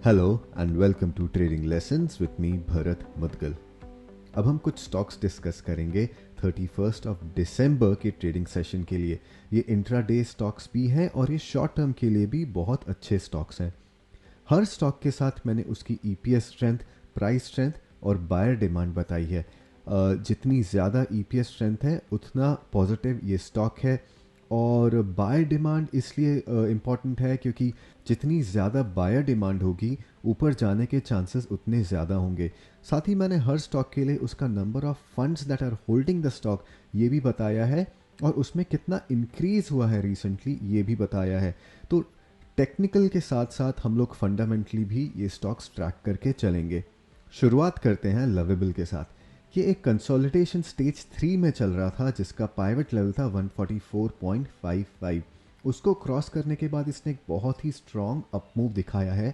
Hello and welcome to trading lessons with me Bharat Mudgal. अब हम कुछ स्टॉक्स डिस्कस करेंगे 31 ऑफ दिसंबर के ट्रेडिंग सेशन के लिए। ये इंट्राडे स्टॉक्स भी हैं और ये शॉर्ट टर्म के लिए भी बहुत अच्छे स्टॉक्स हैं। हर स्टॉक के साथ मैंने उसकी ईपीएस स्ट्रेंथ, प्राइस स्ट्रेंथ और बायर डिमांड बताई है। जितनी ज़्यादा ईपीएस स्ट्रेंथ है उतना पॉजिटिव ये स्टॉक है। और बायर डिमांड इसलिए इम्पॉर्टेंट है क्योंकि जितनी ज़्यादा बायर डिमांड होगी ऊपर जाने के चांसेस उतने ज़्यादा होंगे। साथ ही मैंने हर स्टॉक के लिए उसका number of funds that are holding the stock ये भी बताया है और उसमें कितना इंक्रीज हुआ है रिसेंटली ये भी बताया है। तो टेक्निकल के साथ साथ हम लोग फंडामेंटली भी ये स्टॉक्स ट्रैक करके चलेंगे। शुरुआत करते हैं लवेबल के साथ। ये एक कंसोलिडेशन स्टेज 3 में चल रहा था जिसका पाइवट लेवल था 144.55। उसको क्रॉस करने के बाद इसने एक बहुत ही स्ट्रॉन्ग अप मूव दिखाया है।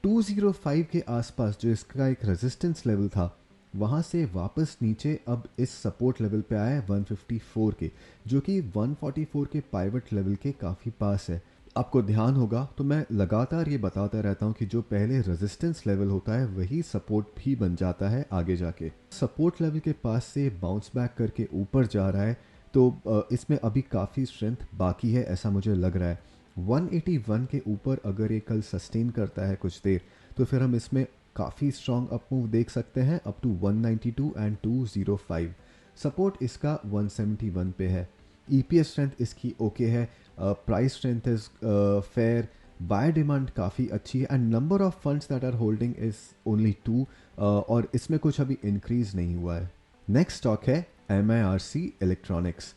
205 के आसपास जो इसका एक रेजिस्टेंस लेवल था वहाँ से वापस नीचे अब इस सपोर्ट लेवल पे आया है 154 के, जो कि 144 के पाइवट लेवल के काफ़ी पास है। आपको ध्यान होगा तो मैं लगातार ये बताता रहता हूँ कि जो पहले रेजिस्टेंस लेवल होता है वही सपोर्ट भी बन जाता है आगे जाके। सपोर्ट लेवल के पास से बाउंस बैक करके ऊपर जा रहा है तो इसमें अभी काफ़ी स्ट्रेंथ बाकी है ऐसा मुझे लग रहा है। 181 के ऊपर अगर ये कल सस्टेन करता है कुछ देर तो फिर हम इसमें काफ़ी स्ट्रॉन्ग अप मूव देख सकते हैं अप टू 192 एंड 205। सपोर्ट इसका 171 पे है। ईपीएस स्ट्रेंथ इसकी ओके है, price strength is fair, buy demand काफ़ी अच्छी है and number of funds that are holding is only 2 और इसमें कुछ अभी इंक्रीज नहीं हुआ है। नेक्स्ट स्टॉक है MIRC इलेक्ट्रॉनिक्स।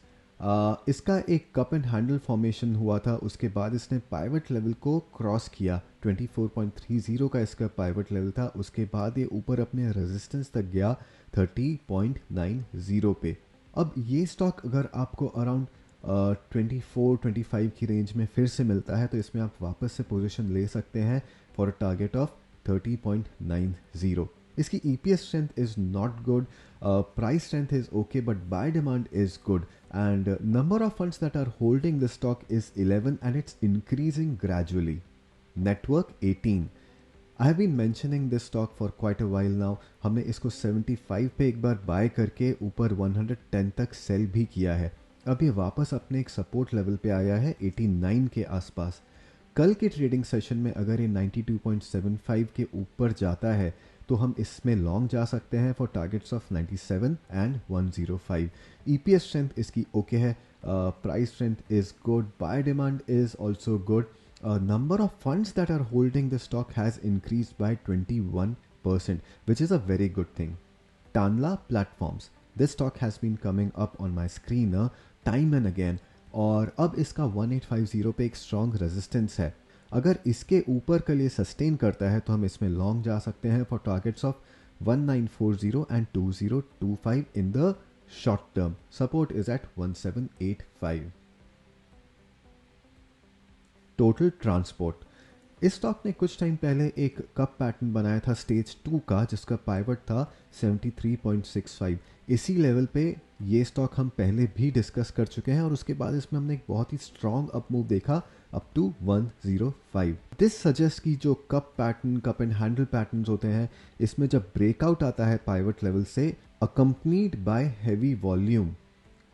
इसका एक कप एंड हैंडल फॉर्मेशन हुआ था, उसके बाद इसने पाइवट लेवल को क्रॉस किया। 24.30 का इसका पाइवट लेवल था, उसके बाद ये ऊपर अपने रेजिस्टेंस तक गया 30.90 पे। अब ये स्टॉक अगर आपको अराउंड 24-25 की रेंज में फिर से मिलता है तो इसमें आप वापस से पोजीशन ले सकते हैं फॉर अ टारगेट ऑफ 30.90। इसकी EPS strength is not good, price strength is okay but buy demand is good and number of funds that are holding the stock is 11 and it's increasing gradually. Network 18, I have been mentioning this stock for quite a while now. हमने इसको 75 पे एक बार bye करके ऊपर 110 तक cell भी किया है। अब ये वापस अपने एक सपोर्ट लेवल पे आया है 89 के आसपास। कल के ट्रेडिंग सेशन में अगर ये 92.75 के ऊपर जाता है तो हम इसमें लॉन्ग जा सकते हैं for targets of 97 and 105। EPS strength इसकी ओके है, price strength is good, buy demand is also good. Number of funds that are holding the stock has increase by 21% which is a very good thing. Tanla Platforms, this stock has been coming up on my screen time and again और अब इसका 1850 पे एक strong resistance है। अगर इसके ऊपर के लिए सस्टेन करता है तो हम इसमें लॉन्ग जा सकते हैं for targets of 1940 and 2025 in the short term. Support is at 1785। Total transport, इस स्टॉक ने कुछ टाइम पहले एक कप पैटर्न बनाया था स्टेज 2 का जिसका पाइवट था 73.65। इसी लेवल पे ये स्टॉक हम पहले भी डिस्कस कर चुके हैं और उसके बाद इसमें हमने एक बहुत ही स्ट्रॉन्ग अप मूव देखा अप टू 105। दिस सजेस्ट कि जो cup pattern, cup and handle patterns होते हैं इसमें जब ब्रेकआउट आता है पाइवट लेवल से अकम्पनीड बाय हैवी वॉल्यूम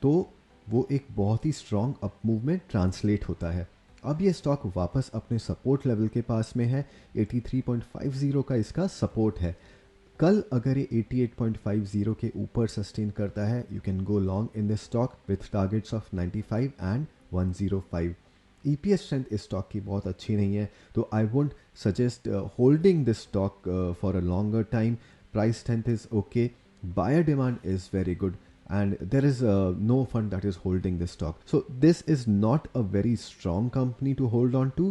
तो वो एक बहुत ही स्ट्रॉन्ग अप मूव में ट्रांसलेट होता है। अब ये स्टॉक वापस अपने सपोर्ट लेवल के पास में है, 83.50 का इसका सपोर्ट है। कल अगर ये 88.50 के ऊपर सस्टेन करता है you can go long in this stock with targets of 95 and 105। EPS strength इस स्टॉक की बहुत अच्छी नहीं है तो I wouldn't suggest holding this stock for a longer time. Price strength is okay, buyer demand is very good and there is no fund that is holding this stock. So this is not a very strong company to hold on to.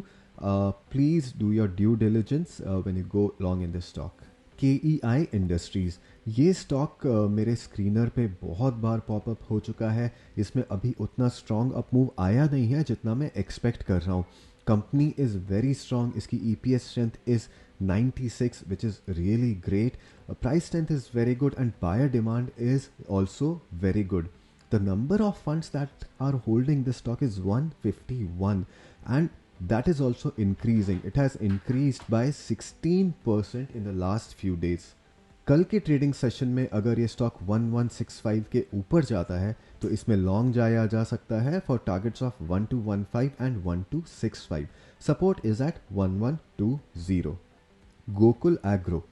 Please do your due diligence when you go long in this stock. KEI Industries, ये stock मेरे screener पे बहुत बार popup हो चुका है। इसमें अभी उतना स्ट्रॉन्ग अप मूव आया नहीं है जितना मैं एक्सपेक्ट कर रहा हूँ। कंपनी इज़ वेरी स्ट्रॉन्ग, इसकी EPS strength is 96 which is really great. Price strength is very good and buyer demand is also very good. The number of funds that are holding this stock is 151 and that is also increasing. It has increased by 16% in the last few days. कल के trading session में अगर ये stock 1165 के ऊपर जाता है तो इसमें लॉन्ग जाया जा सकता है for targets of 1215 and 1265. Support is at 1120. Gokul agro,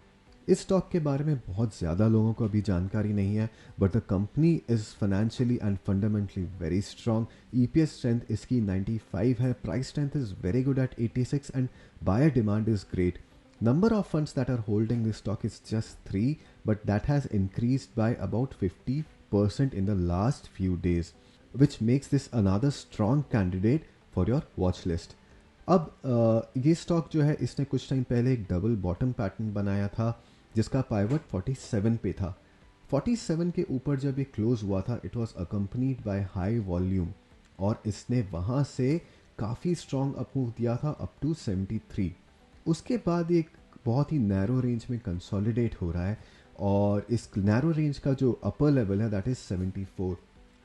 इस स्टॉक के बारे में बहुत ज़्यादा लोगों को अभी जानकारी नहीं है, but the company is financially and fundamentally very strong. EPS strength इसकी 95 है, price strength is very good at 86 and buyer demand is great. Number of funds that are holding this stock is just 3, but that has increased by about 50% in the last few days, which makes this another strong candidate for your watch list. अब ये stock जो है इसने कुछ time पहले एक double bottom pattern बनाया था जिसका पाइवट 47 पे था. 47 के ऊपर जब ये क्लोज हुआ था it was accompanied by high volume और इसने वहाँ से काफ़ी स्ट्रॉन्ग अपमूव दिया था अप टू 73. उसके बाद एक बहुत ही नैरो रेंज में कंसोलिडेट हो रहा है और इस नैरो रेंज का जो अपर लेवल है दैट इज़ 74.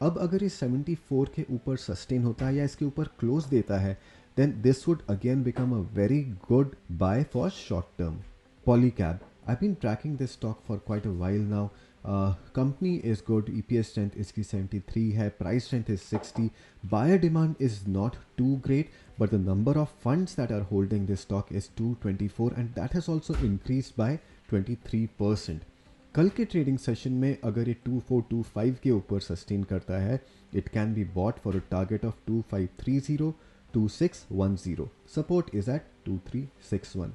अब अगर ये 74 के ऊपर सस्टेन होता है या इसके ऊपर क्लोज देता है then this would again become a very good buy for short term. Polycab, I've been tracking this stock for quite a while now. Company is good, EPS strength इसकी 73 है, price strength is 60, buyer demand is not too great, but the number of funds that are holding this stock is 224 and that has also increased by 23%. कल के trading session में अगर ये 2425 के ऊपर sustain करता है it can be bought for a target of 2530 2610. Support is at 2361.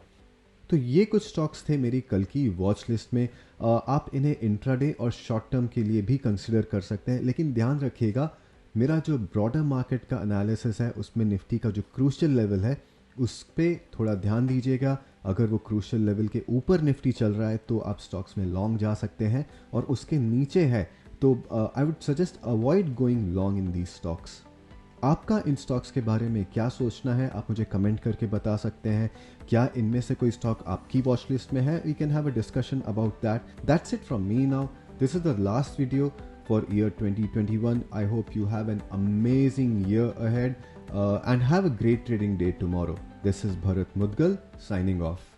तो ये कुछ स्टॉक्स थे मेरी कल की वॉच लिस्ट में. आप इन्हें इंट्राडे और शॉर्ट टर्म के लिए भी कंसिडर कर सकते हैं, लेकिन ध्यान रखिएगा मेरा जो ब्रॉडर मार्केट का एनालिसिस है उसमें निफ्टी का जो क्रूशियल लेवल है उस पर थोड़ा ध्यान दीजिएगा. अगर वो क्रूशियल लेवल के ऊपर निफ्टी चल रहा है तो आप स्टॉक्स में लॉन्ग जा सकते हैं और उसके नीचे है तो I would suggest avoid going long in these stocks. आपका इन स्टॉक्स के बारे में क्या सोचना है आप मुझे कमेंट करके बता सकते हैं. क्या इनमें से कोई स्टॉक आपकी वॉच लिस्ट में है? We can have a discussion about that. That's it from me now. This is the last video for year 2021. I hope you have an amazing year ahead and have a great trading day tomorrow. This is Bharat Mudgal signing off.